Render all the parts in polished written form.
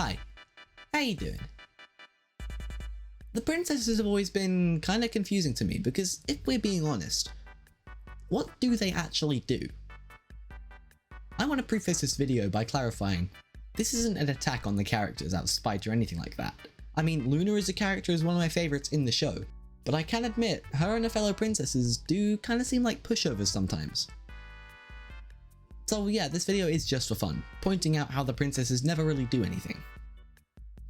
Hi, how you doing? The princesses have always been kinda confusing to me because if we're being honest, what do they actually do? I want to preface this video by clarifying, this isn't an attack on the characters out of spite or anything like that. I mean, Luna as a character is one of my favourites in the show, but I can admit, her and her fellow princesses do kinda seem like pushovers sometimes. So yeah, this video is just for fun, pointing out how the princesses never really do anything.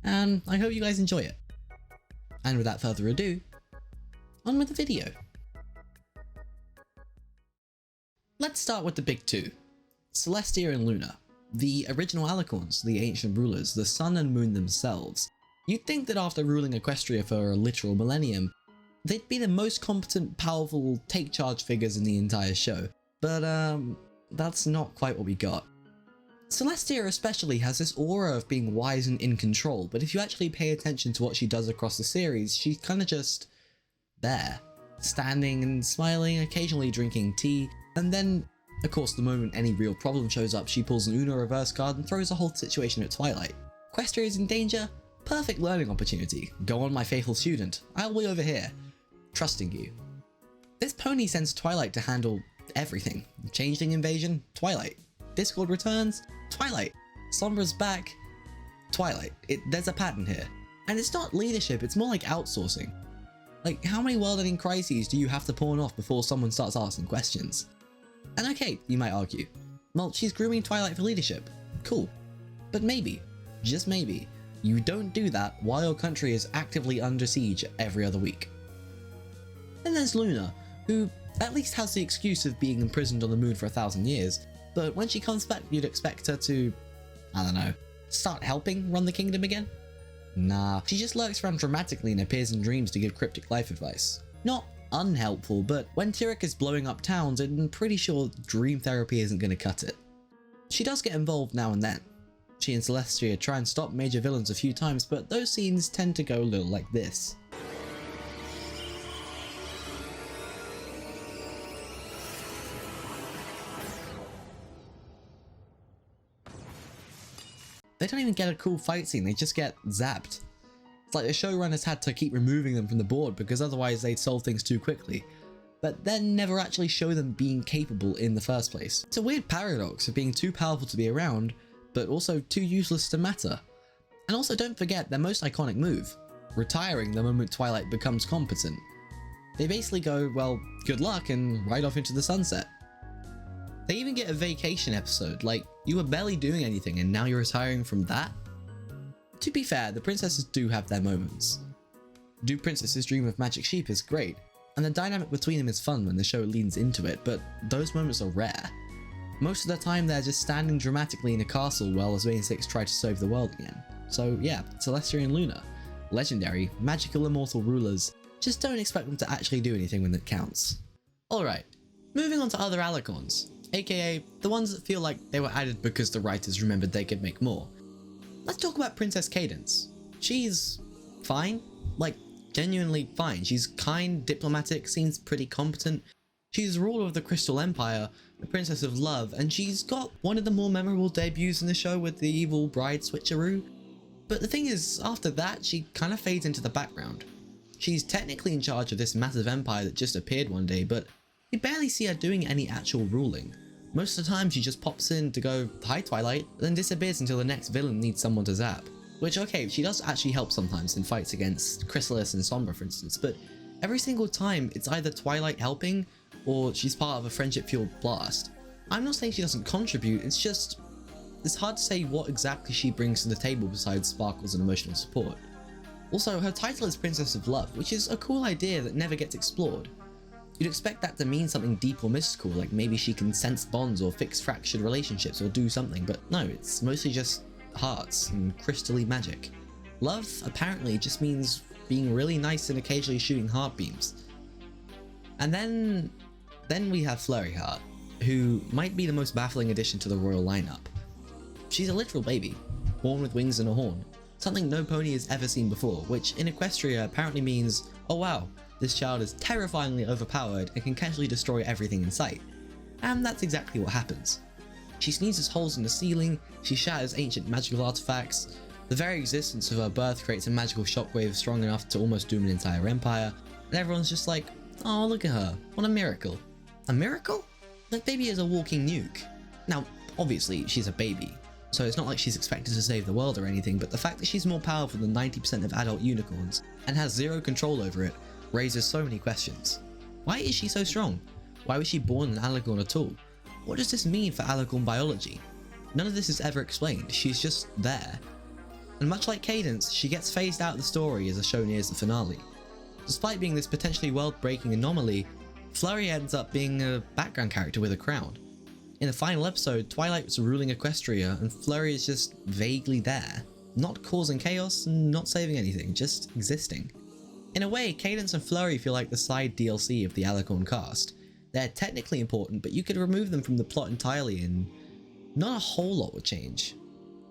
And I hope you guys enjoy it. And without further ado, on with the video. Let's start with the big two, Celestia and Luna, the original Alicorns, the ancient rulers, the sun and moon themselves. You'd think that after ruling Equestria for a literal millennium, they'd be the most competent, powerful, take-charge figures in the entire show, but that's not quite what we got. Celestia especially has this aura of being wise and in control, but if you actually pay attention to what she does across the series, she's kinda just there, standing and smiling, occasionally drinking tea, and then, of course, the moment any real problem shows up, she pulls an Uno reverse card and throws the whole situation at Twilight. Equestria is in danger? Perfect learning opportunity. Go on, my faithful student. I'll be over here, trusting you. This pony sends Twilight to handle everything. Changeling invasion? Twilight. Discord returns? Twilight. Sombra's back? Twilight. There's a pattern here. And it's not leadership, it's more like outsourcing. Like, how many world-ending crises do you have to pawn off before someone starts asking questions? And okay, you might argue, well, she's grooming Twilight for leadership. Cool. But maybe, just maybe, you don't do that while your country is actively under siege every other week. Then there's Luna, who at least has the excuse of being imprisoned on the moon for 1,000 years, but when she comes back you'd expect her to, I don't know, start helping run the kingdom again? Nah, she just lurks around dramatically and appears in dreams to give cryptic life advice. Not unhelpful, but when Tyrek is blowing up towns, I'm pretty sure dream therapy isn't going to cut it. She does get involved now and then. She and Celestia try and stop major villains a few times, but those scenes tend to go a little like this. They don't even get a cool fight scene, they just get zapped. It's like the showrunners had to keep removing them from the board because otherwise they'd solve things too quickly, but then never actually show them being capable in the first place. It's a weird paradox of being too powerful to be around, but also too useless to matter. And also don't forget their most iconic move, retiring the moment Twilight becomes competent. They basically go, well, good luck, and ride off into the sunset. They even get a vacation episode, like, you were barely doing anything and now you're retiring from that? To be fair, the princesses do have their moments. Do Princesses Dream of Magic Sheep is great, and the dynamic between them is fun when the show leans into it, but those moments are rare. Most of the time they're just standing dramatically in a castle while the 6 try to save the world again. So yeah, Celestia and Luna. Legendary, magical immortal rulers, just don't expect them to actually do anything when it counts. Alright, moving on to other Alicorns. AKA the ones that feel like they were added because the writers remembered they could make more. Let's talk about Princess Cadence. She's fine, like genuinely fine. She's kind, diplomatic, seems pretty competent. She's ruler of the Crystal Empire, the Princess of Love, and she's got one of the more memorable debuts in the show with the evil bride switcheroo. But the thing is, after that, she kind of fades into the background. She's technically in charge of this massive empire that just appeared one day, but you barely see her doing any actual ruling. Most of the time she just pops in to go, hi Twilight, then disappears until the next villain needs someone to zap. Which, okay, she does actually help sometimes in fights against Chrysalis and Sombra for instance, but every single time it's either Twilight helping, or she's part of a friendship-fueled blast. I'm not saying she doesn't contribute, it's just, it's hard to say what exactly she brings to the table besides sparkles and emotional support. Also, her title is Princess of Love, which is a cool idea that never gets explored. You'd expect that to mean something deep or mystical, like maybe she can sense bonds or fix fractured relationships or do something, but no, it's mostly just hearts and crystally magic. Love apparently just means being really nice and occasionally shooting heart beams. And then we have Flurry Heart, who might be the most baffling addition to the royal lineup. She's a literal baby, born with wings and a horn, something no pony has ever seen before, which in Equestria apparently means, oh wow, this child is terrifyingly overpowered and can casually destroy everything in sight. And that's exactly what happens. She sneezes holes in the ceiling, she shatters ancient magical artifacts, The very existence of her birth creates a magical shockwave strong enough to almost doom an entire empire, and everyone's just like, oh, look at her, what a miracle. A miracle? That baby is a walking nuke. Now, obviously, she's a baby, so it's not like she's expected to save the world or anything, but the fact that she's more powerful than 90% of adult unicorns and has zero control over it raises so many questions. Why is she so strong? Why was she born an alicorn at all? What does this mean for alicorn biology? None of this is ever explained, she's just there. And much like Cadence, she gets phased out of the story as the show nears the finale. Despite being this potentially world-breaking anomaly, Flurry ends up being a background character with a crown. In the final episode, Twilight was ruling Equestria and Flurry is just vaguely there, not causing chaos and not saving anything, just existing. In a way, Cadence and Flurry feel like the side DLC of the alicorn cast. They're technically important, but you could remove them from the plot entirely and not a whole lot would change.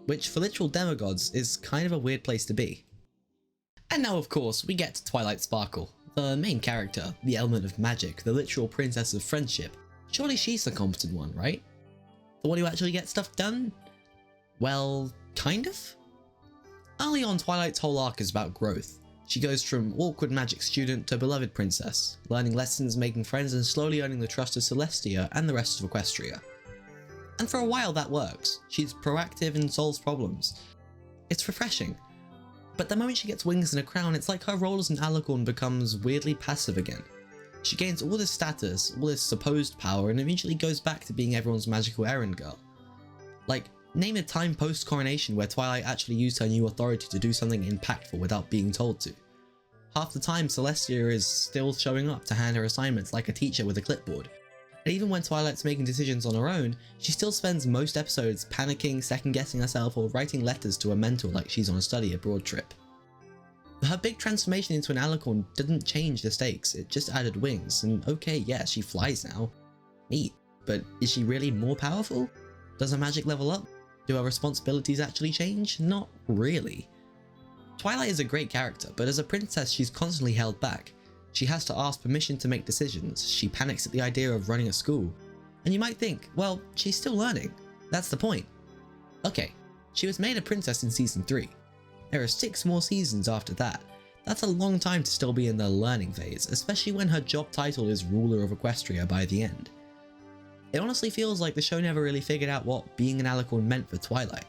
Which, for literal demigods, is kind of a weird place to be. And now of course, we get to Twilight Sparkle, the main character, the element of magic, the literal princess of friendship. Surely she's the competent one, right? The one who actually gets stuff done? Well, kind of? Early on, Twilight's whole arc is about growth. She goes from awkward magic student to beloved princess, learning lessons, making friends, and slowly earning the trust of Celestia and the rest of Equestria. And for a while that works. She's proactive and solves problems. It's refreshing. But the moment she gets wings and a crown, it's like her role as an alicorn becomes weirdly passive again. She gains all this status, all this supposed power, and eventually goes back to being everyone's magical errand girl. Like, name a time post-coronation where Twilight actually used her new authority to do something impactful without being told to. Half the time, Celestia is still showing up to hand her assignments like a teacher with a clipboard. And even when Twilight's making decisions on her own, she still spends most episodes panicking, second-guessing herself, or writing letters to a mentor like she's on a study abroad trip. Her big transformation into an alicorn didn't change the stakes, it just added wings, and okay, yeah, she flies now. Neat. But is she really more powerful? Does her magic level up? Do her responsibilities actually change? Not really. Twilight is a great character, but as a princess she's constantly held back. She has to ask permission to make decisions, she panics at the idea of running a school. And you might think, well, she's still learning. That's the point. Okay, she was made a princess in season 3. There are 6 more seasons after that. That's a long time to still be in the learning phase, especially when her job title is ruler of Equestria by the end. It honestly feels like the show never really figured out what being an alicorn meant for Twilight.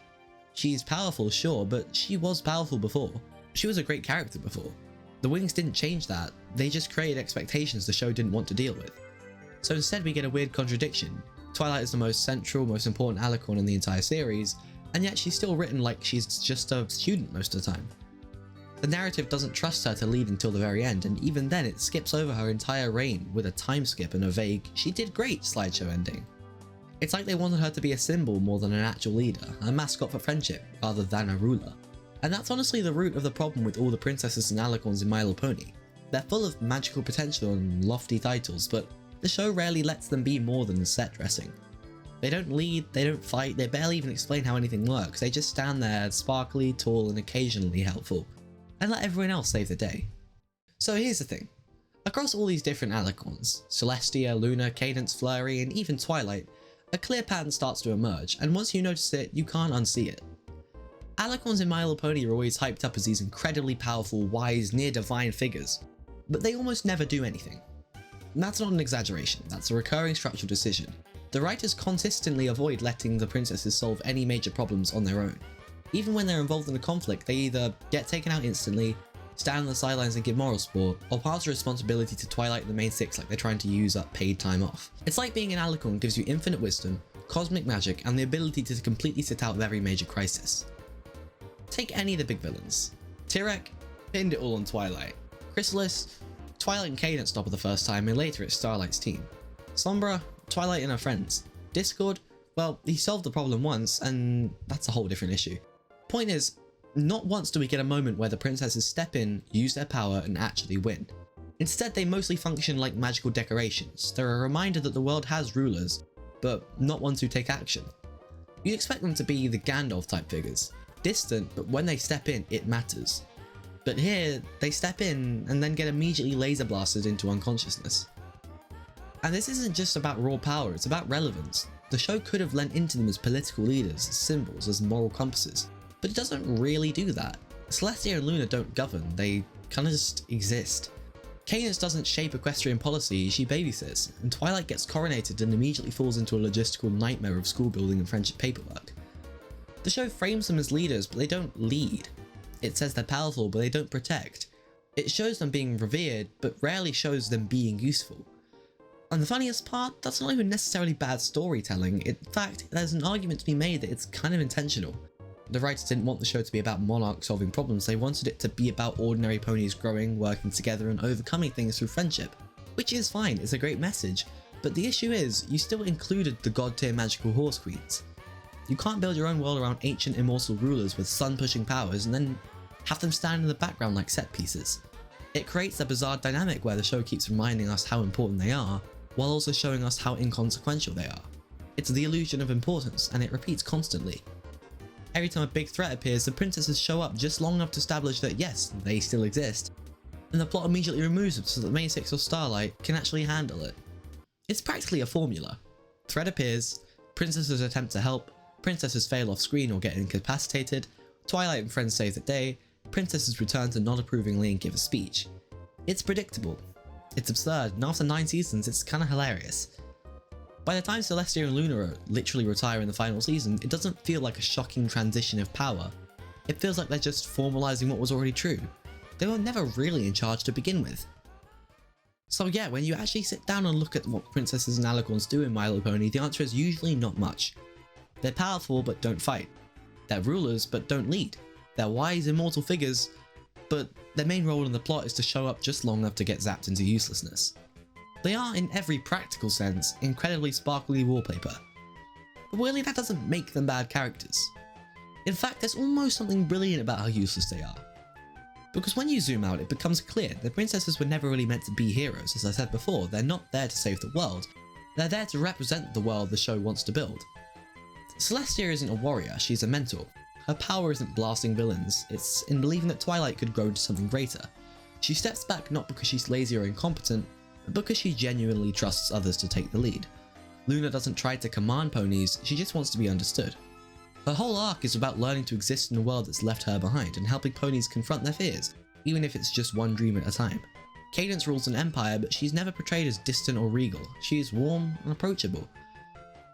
She's powerful, sure, but she was powerful before. She was a great character before. The wings didn't change that, they just created expectations the show didn't want to deal with. So instead we get a weird contradiction. Twilight is the most central, most important alicorn in the entire series, and yet she's still written like she's just a student most of the time. The narrative doesn't trust her to lead until the very end, and even then it skips over her entire reign with a time skip and a vague, "she did great" slideshow ending. It's like they wanted her to be a symbol more than an actual leader, a mascot for friendship rather than a ruler. And that's honestly the root of the problem with all the princesses and alicorns in My Little Pony. They're full of magical potential and lofty titles, but the show rarely lets them be more than set dressing. They don't lead, they don't fight, they barely even explain how anything works, they just stand there sparkly, tall, and occasionally helpful, and let everyone else save the day. So here's the thing. Across all these different alicorns, Celestia, Luna, Cadence, Flurry, and even Twilight, a clear pattern starts to emerge, and once you notice it, you can't unsee it. Alicorns in My Little Pony are always hyped up as these incredibly powerful, wise, near-divine figures, but they almost never do anything. And that's not an exaggeration, that's a recurring structural decision. The writers consistently avoid letting the princesses solve any major problems on their own. Even when they're involved in a conflict, they either get taken out instantly, stand on the sidelines and give moral support, or pass the responsibility to Twilight and the main 6 like they're trying to use up paid time off. It's like being an alicorn gives you infinite wisdom, cosmic magic, and the ability to completely sit out of every major crisis. Take any of the big villains. Tyrek pinned it all on Twilight. Chrysalis, Twilight and Cadence stop at the first time, and later it's Starlight's team. Sombra, Twilight and her friends. Discord, well, he solved the problem once, and that's a whole different issue. Point is, not once do we get a moment where the princesses step in, use their power, and actually win. Instead, they mostly function like magical decorations. They're a reminder that the world has rulers, but not ones who take action. You'd expect them to be the Gandalf type figures. Distant, but when they step in, it matters. But here, they step in and then get immediately laser blasted into unconsciousness. And this isn't just about raw power, it's about relevance. The show could have lent into them as political leaders, as symbols, as moral compasses. but it doesn't really do that. Celestia and Luna don't govern, they kinda just exist. Cadence doesn't shape equestrian policy, she babysits, and Twilight gets coronated and immediately falls into a logistical nightmare of school building and friendship paperwork. The show frames them as leaders, but they don't lead. It says they're powerful, but they don't protect. It shows them being revered, but rarely shows them being useful. And the funniest part, that's not even necessarily bad storytelling. In fact, there's an argument to be made that it's kind of intentional. The writers didn't want the show to be about monarchs solving problems, they wanted it to be about ordinary ponies growing, working together and overcoming things through friendship. Which is fine, it's a great message, but the issue is, you still included the god tier magical horse queens. You can't build your own world around ancient immortal rulers with sun-pushing powers and then have them stand in the background like set pieces. It creates a bizarre dynamic where the show keeps reminding us how important they are, while also showing us how inconsequential they are. It's the illusion of importance, and it repeats constantly. Every time a big threat appears, the princesses show up just long enough to establish that yes, they still exist, and the plot immediately removes them so that May 6 or Starlight can actually handle it. It's practically a formula. Threat appears, princesses attempt to help, princesses fail off screen or get incapacitated, Twilight and friends save the day, princesses return to nod approvingly and give a speech. It's predictable. It's absurd, and after 9 seasons, it's kinda hilarious. By the time Celestia and Luna literally retire in the final season, it doesn't feel like a shocking transition of power. It feels like they're just formalising what was already true. They were never really in charge to begin with. So yeah, when you actually sit down and look at what princesses and alicorns do in My Little Pony, the answer is usually not much. They're powerful but don't fight. They're rulers but don't lead. They're wise, immortal figures, but their main role in the plot is to show up just long enough to get zapped into uselessness. They are, in every practical sense, incredibly sparkly wallpaper. But really, that doesn't make them bad characters. In fact, there's almost something brilliant about how useless they are. Because when you zoom out, it becomes clear the princesses were never really meant to be heroes. As I said before, they're not there to save the world. They're there to represent the world the show wants to build. Celestia isn't a warrior, she's a mentor. Her power isn't blasting villains, it's in believing that Twilight could grow into something greater. She steps back not because she's lazy or incompetent, but because she genuinely trusts others to take the lead. Luna doesn't try to command ponies, she just wants to be understood. Her whole arc is about learning to exist in a world that's left her behind and helping ponies confront their fears, even if it's just one dream at a time. Cadence rules an empire, but she's never portrayed as distant or regal. She's warm and approachable.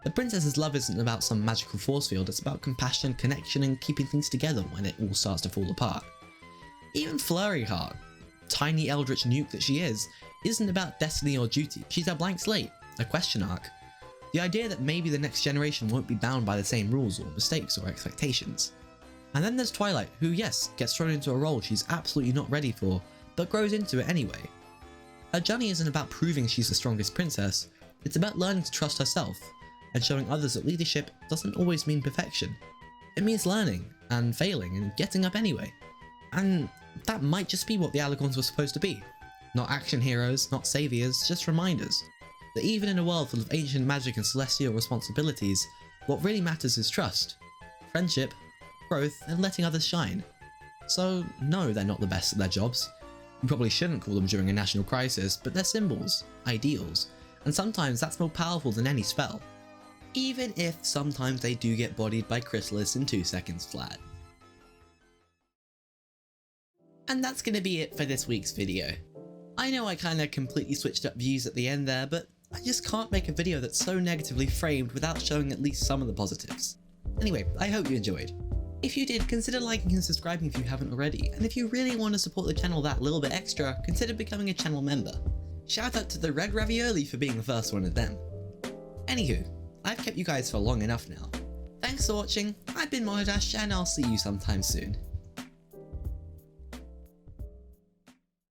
The princess's love isn't about some magical force field, it's about compassion, connection, and keeping things together when it all starts to fall apart. Even Flurry Heart, tiny eldritch nuke that she is, isn't about destiny or duty. She's a blank slate, a question arc. The idea that maybe the next generation won't be bound by the same rules or mistakes or expectations. And then there's Twilight, who yes, gets thrown into a role she's absolutely not ready for, but grows into it anyway. Her journey isn't about proving she's the strongest princess, it's about learning to trust herself, and showing others that leadership doesn't always mean perfection. It means learning, and failing, and getting up anyway. And that might just be what the alicorns were supposed to be. Not action heroes, not saviors, just reminders. That even in a world full of ancient magic and celestial responsibilities, what really matters is trust, friendship, growth, and letting others shine. So no, they're not the best at their jobs. You probably shouldn't call them during a national crisis, but they're symbols, ideals, and sometimes that's more powerful than any spell. Even if sometimes they do get bodied by Chrysalis in 2 seconds flat. And that's gonna be it for this week's video. I know I kinda completely switched up views at the end there, but I just can't make a video that's so negatively framed without showing at least some of the positives. Anyway, I hope you enjoyed. If you did, consider liking and subscribing if you haven't already, and if you really want to support the channel that little bit extra, consider becoming a channel member. Shout out to the Red Ravioli for being the first one of them. Anywho, I've kept you guys for long enough now. Thanks for watching, I've been Monodash, and I'll see you sometime soon.